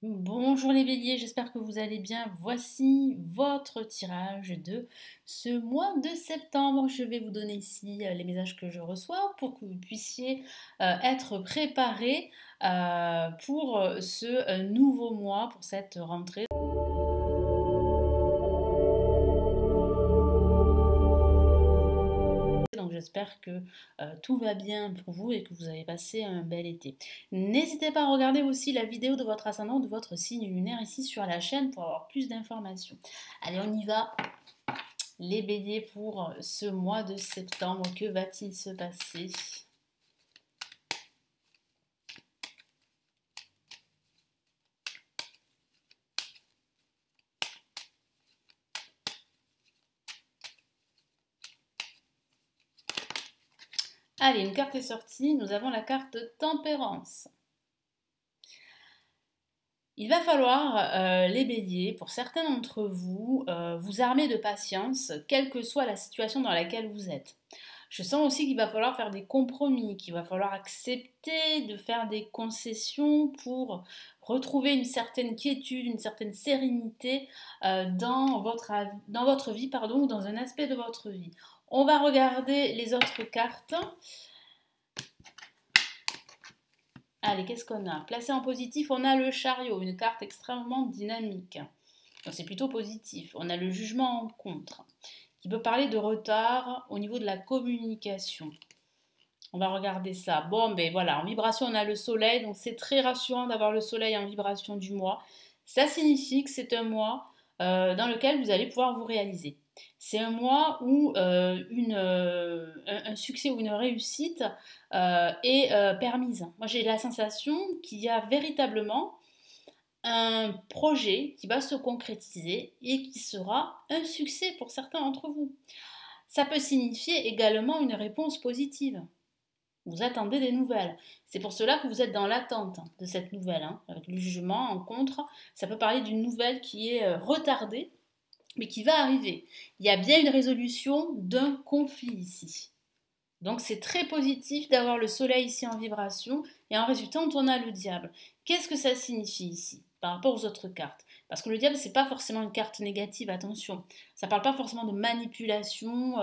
Bonjour les béliers, j'espère que vous allez bien. Voici votre tirage de ce mois de septembre. Je vais vous donner ici les messages que je reçois pour que vous puissiez être préparés pour ce nouveau mois, pour cette rentrée. Donc j'espère que tout va bien pour vous et que vous avez passé un bel été. N'hésitez pas à regarder aussi la vidéo de votre ascendant, de votre signe lunaire ici sur la chaîne pour avoir plus d'informations. Allez, on y va. Les béliers pour ce mois de septembre, que va-t-il se passer? Allez, une carte est sortie, nous avons la carte Tempérance. Il va falloir, les béliers, pour certains d'entre vous, vous armer de patience, quelle que soit la situation dans laquelle vous êtes. Je sens aussi qu'il va falloir faire des compromis, qu'il va falloir accepter de faire des concessions pour retrouver une certaine quiétude, une certaine sérénité dans votre vie, pardon, ou dans un aspect de votre vie. On va regarder les autres cartes. Allez, qu'est-ce qu'on a? Placé en positif, on a le chariot, une carte extrêmement dynamique. Donc c'est plutôt positif. On a le jugement en contre, qui peut parler de retard au niveau de la communication. On va regarder ça. Bon, ben voilà, en vibration, on a le soleil, donc c'est très rassurant d'avoir le soleil en vibration du mois. Ça signifie que c'est un mois dans lequel vous allez pouvoir vous réaliser. C'est un mois où un succès ou une réussite est permise. Moi, j'ai la sensation qu'il y a véritablement un projet qui va se concrétiser et qui sera un succès pour certains d'entre vous. Ça peut signifier également une réponse positive. Vous attendez des nouvelles. C'est pour cela que vous êtes dans l'attente de cette nouvelle. Avec le jugement en contre, ça peut parler d'une nouvelle qui est retardée, mais qui va arriver. Il y a bien une résolution d'un conflit ici. Donc c'est très positif d'avoir le soleil ici en vibration et en résultant on a le diable. Qu'est-ce que ça signifie ici par rapport aux autres cartes? Parce que le diable c'est pas forcément une carte négative, attention. Ça parle pas forcément de manipulation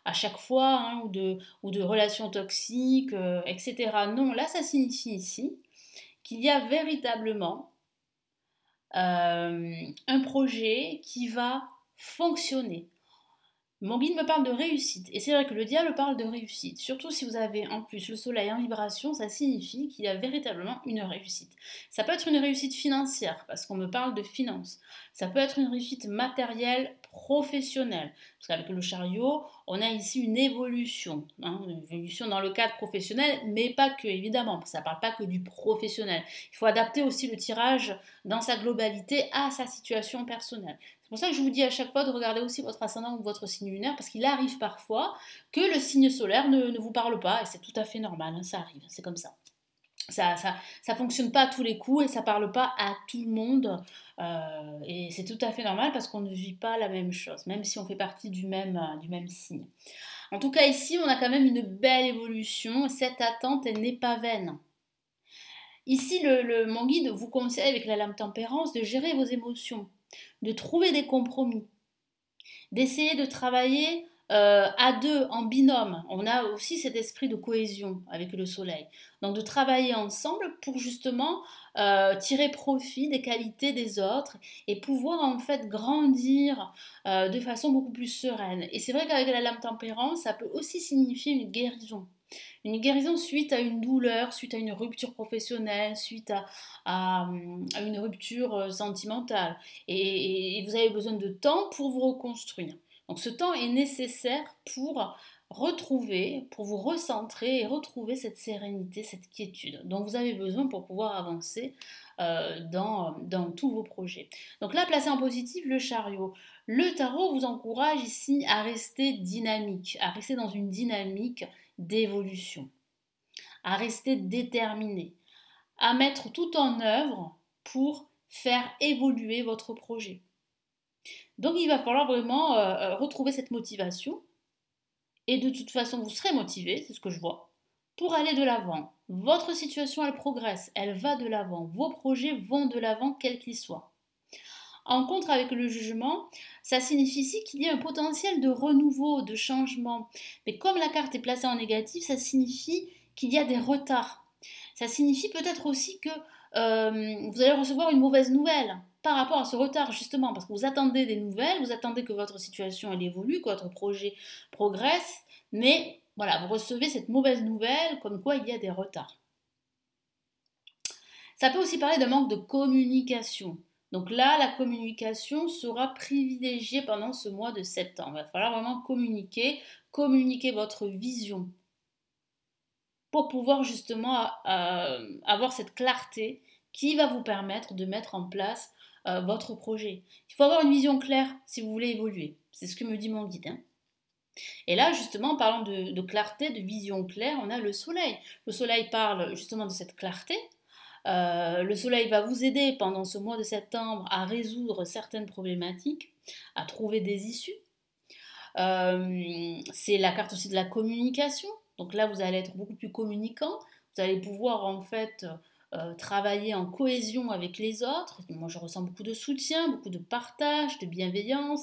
à chaque fois ou de relations toxiques, etc. Non, là ça signifie ici qu'il y a véritablement un projet qui va fonctionner. Mon guide me parle de réussite, et c'est vrai que le diable parle de réussite. Surtout si vous avez en plus le soleil en vibration, ça signifie qu'il y a véritablement une réussite. Ça peut être une réussite financière, parce qu'on me parle de finances. Ça peut être une réussite matérielle, professionnelle. Parce qu'avec le chariot, on a ici une évolution dans le cadre professionnel, mais pas que, évidemment. Ça ne parle pas que du professionnel. Il faut adapter aussi le tirage dans sa globalité à sa situation personnelle. C'est pour ça que je vous dis à chaque fois de regarder aussi votre ascendant ou votre signe lunaire, parce qu'il arrive parfois que le signe solaire ne vous parle pas, et c'est tout à fait normal, ça arrive, c'est comme ça. Ça fonctionne pas à tous les coups et ça parle pas à tout le monde, et c'est tout à fait normal parce qu'on ne vit pas la même chose, même si on fait partie du même signe. En tout cas ici, on a quand même une belle évolution, cette attente, elle n'est pas vaine. Ici, mon guide vous conseille avec la lame tempérance de gérer vos émotions, de trouver des compromis, d'essayer de travailler à deux, en binôme. On a aussi cet esprit de cohésion avec le soleil. Donc de travailler ensemble pour justement tirer profit des qualités des autres et pouvoir en fait grandir de façon beaucoup plus sereine. Et c'est vrai qu'avec la lame tempérance, ça peut aussi signifier une guérison. Une guérison suite à une douleur, suite à une rupture professionnelle, suite à une rupture sentimentale. Et vous avez besoin de temps pour vous reconstruire. Donc ce temps est nécessaire pour retrouver, pour vous recentrer et retrouver cette sérénité, cette quiétude dont vous avez besoin pour pouvoir avancer dans tous vos projets. Donc là, placé en positif, le chariot. Le tarot vous encourage ici à rester dynamique, à rester dans une dynamique d'évolution, à rester déterminé, à mettre tout en œuvre pour faire évoluer votre projet. Donc il va falloir vraiment retrouver cette motivation et de toute façon vous serez motivé, c'est ce que je vois, pour aller de l'avant. Votre situation, elle progresse, elle va de l'avant. Vos projets vont de l'avant, quels qu'ils soient. En contre avec le jugement, ça signifie ici qu'il y a un potentiel de renouveau, de changement. Mais comme la carte est placée en négatif, ça signifie qu'il y a des retards. Ça signifie peut-être aussi que vous allez recevoir une mauvaise nouvelle par rapport à ce retard, justement, parce que vous attendez des nouvelles, vous attendez que votre situation elle évolue, que votre projet progresse, mais voilà, vous recevez cette mauvaise nouvelle comme quoi il y a des retards. Ça peut aussi parler d'un manque de communication. Donc là, la communication sera privilégiée pendant ce mois de septembre. Il va falloir vraiment communiquer votre vision pour pouvoir justement avoir cette clarté qui va vous permettre de mettre en place votre projet. Il faut avoir une vision claire si vous voulez évoluer. C'est ce que me dit mon guide. Hein. Et là, justement, en parlant de clarté, de vision claire, on a le soleil. Le soleil parle justement de cette clarté. Le soleil va vous aider pendant ce mois de septembre à résoudre certaines problématiques, à trouver des issues. C'est la carte aussi de la communication. Donc là, vous allez être beaucoup plus communicant. Vous allez pouvoir en fait travailler en cohésion avec les autres. Moi, je ressens beaucoup de soutien, beaucoup de partage, de bienveillance,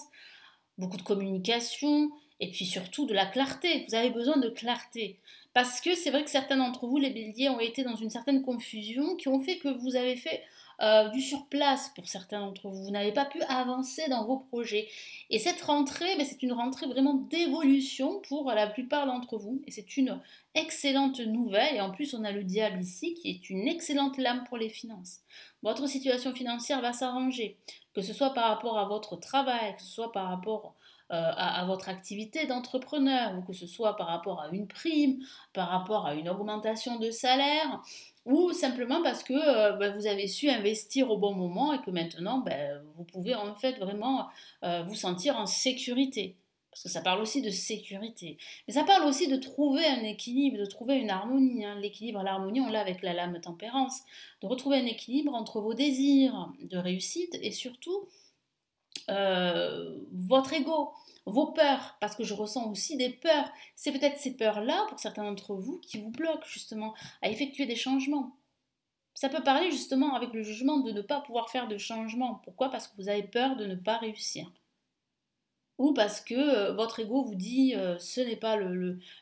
beaucoup de communication et puis surtout de la clarté. Vous avez besoin de clarté. Parce que c'est vrai que certains d'entre vous, les béliers, ont été dans une certaine confusion qui ont fait que vous avez fait du surplace pour certains d'entre vous. Vous n'avez pas pu avancer dans vos projets. Et cette rentrée, c'est une rentrée vraiment d'évolution pour la plupart d'entre vous. Et c'est une excellente nouvelle. Et en plus, on a le diable ici qui est une excellente lame pour les finances. Votre situation financière va s'arranger. Que ce soit par rapport à votre travail, que ce soit par rapport à votre activité d'entrepreneur, ou que ce soit par rapport à une prime, par rapport à une augmentation de salaire, ou simplement parce que vous avez su investir au bon moment et que maintenant vous pouvez en fait vraiment vous sentir en sécurité. Parce que ça parle aussi de sécurité. Mais ça parle aussi de trouver un équilibre, de trouver une harmonie. Hein. L'équilibre, l'harmonie, on l'a avec la lame tempérance. De retrouver un équilibre entre vos désirs de réussite et surtout votre ego, vos peurs, parce que je ressens aussi des peurs. C'est peut-être ces peurs-là, pour certains d'entre vous, qui vous bloquent justement à effectuer des changements. Ça peut parler justement avec le jugement de ne pas pouvoir faire de changement. Pourquoi? Parce que vous avez peur de ne pas réussir. Ou parce que votre ego vous dit ce n'est pas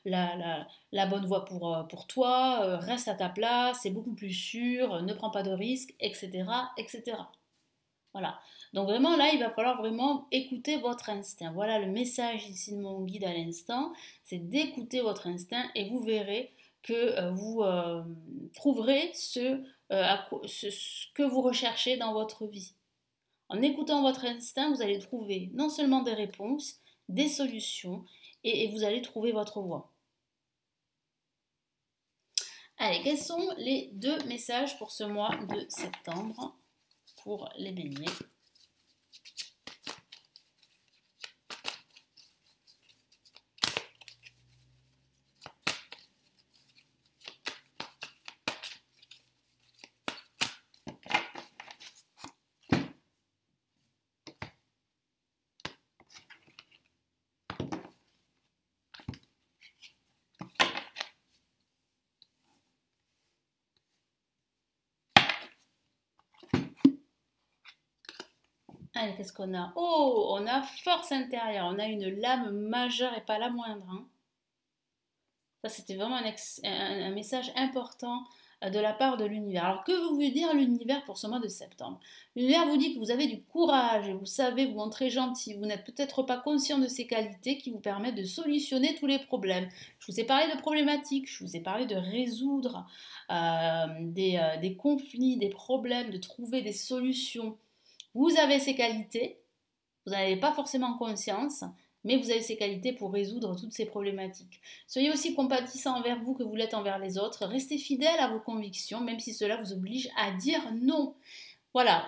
la bonne voie pour toi, reste à ta place, c'est beaucoup plus sûr, ne prends pas de risques, etc., etc. Voilà. Donc vraiment là, il va falloir vraiment écouter votre instinct. Voilà le message ici de mon guide à l'instant, c'est d'écouter votre instinct et vous verrez que vous trouverez ce que vous recherchez dans votre vie. En écoutant votre instinct, vous allez trouver non seulement des réponses, des solutions et vous allez trouver votre voie. Allez, quels sont les 2 messages pour ce mois de septembre pour les béliers? Allez, qu'est-ce qu'on a? Oh, on a force intérieure. On a une lame majeure et pas la moindre. Hein. Ça, c'était vraiment un message important de la part de l'univers. Alors, que veut vous dire l'univers pour ce mois de septembre? L'univers vous dit que vous avez du courage et vous savez vous montrer gentil. Vous n'êtes peut-être pas conscient de ces qualités qui vous permettent de solutionner tous les problèmes. Je vous ai parlé de problématiques, je vous ai parlé de résoudre des conflits, des problèmes, de trouver des solutions. Vous avez ces qualités, vous n'en avez pas forcément conscience, mais vous avez ces qualités pour résoudre toutes ces problématiques. Soyez aussi compatissant envers vous que vous l'êtes envers les autres. Restez fidèle à vos convictions, même si cela vous oblige à dire non. Voilà,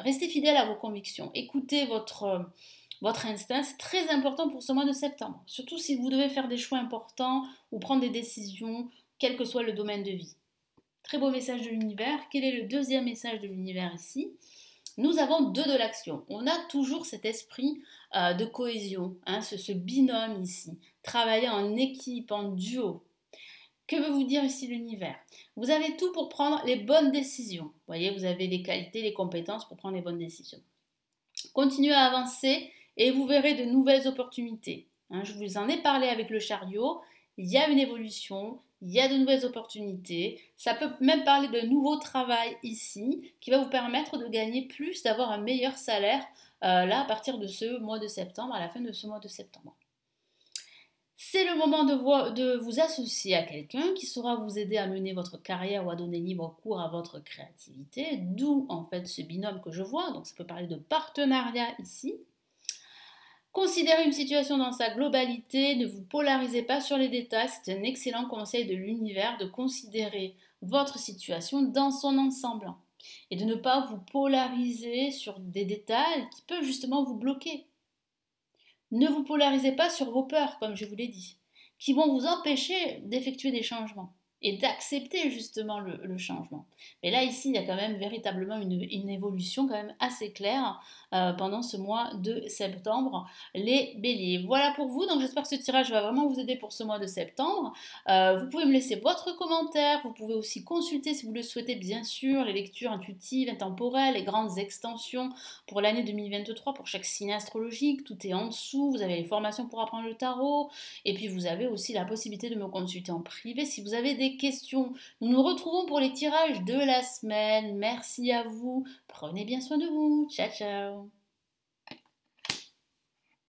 restez fidèle à vos convictions. Écoutez votre instinct, c'est très important pour ce mois de septembre. Surtout si vous devez faire des choix importants ou prendre des décisions, quel que soit le domaine de vie. Très beau message de l'univers. Quel est le 2e message de l'univers ici? Nous avons 2 de l'action. On a toujours cet esprit de cohésion, hein, ce binôme ici. Travailler en équipe, en duo. Que veut vous dire ici l'univers? Vous avez tout pour prendre les bonnes décisions. Vous voyez, vous avez les qualités, les compétences pour prendre les bonnes décisions. Continuez à avancer et vous verrez de nouvelles opportunités. Je vous en ai parlé avec le chariot. Il y a une évolution, il y a de nouvelles opportunités. Ça peut même parler de nouveau travail ici qui va vous permettre de gagner plus, d'avoir un meilleur salaire là à partir de ce mois de septembre, à la fin de ce mois de septembre. C'est le moment de vous associer à quelqu'un qui saura vous aider à mener votre carrière ou à donner libre cours à votre créativité, d'où en fait ce binôme que je vois, donc ça peut parler de partenariat ici. Considérez une situation dans sa globalité, ne vous polarisez pas sur les détails, c'est un excellent conseil de l'univers de considérer votre situation dans son ensemble et de ne pas vous polariser sur des détails qui peuvent justement vous bloquer. Ne vous polarisez pas sur vos peurs, comme je vous l'ai dit, qui vont vous empêcher d'effectuer des changements et d'accepter justement le changement. Mais là, ici, il y a quand même véritablement une évolution quand même assez claire pendant ce mois de septembre, les béliers. Voilà pour vous, donc j'espère que ce tirage va vraiment vous aider pour ce mois de septembre. Vous pouvez me laisser votre commentaire, vous pouvez aussi consulter si vous le souhaitez bien sûr, les lectures intuitives, intemporelles, les grandes extensions pour l'année 2023 pour chaque signe astrologique, tout est en dessous, vous avez les formations pour apprendre le tarot, et puis vous avez aussi la possibilité de me consulter en privé si vous avez des questions. Nous nous retrouvons pour les tirages de la semaine. Merci à vous. Prenez bien soin de vous. Ciao, ciao.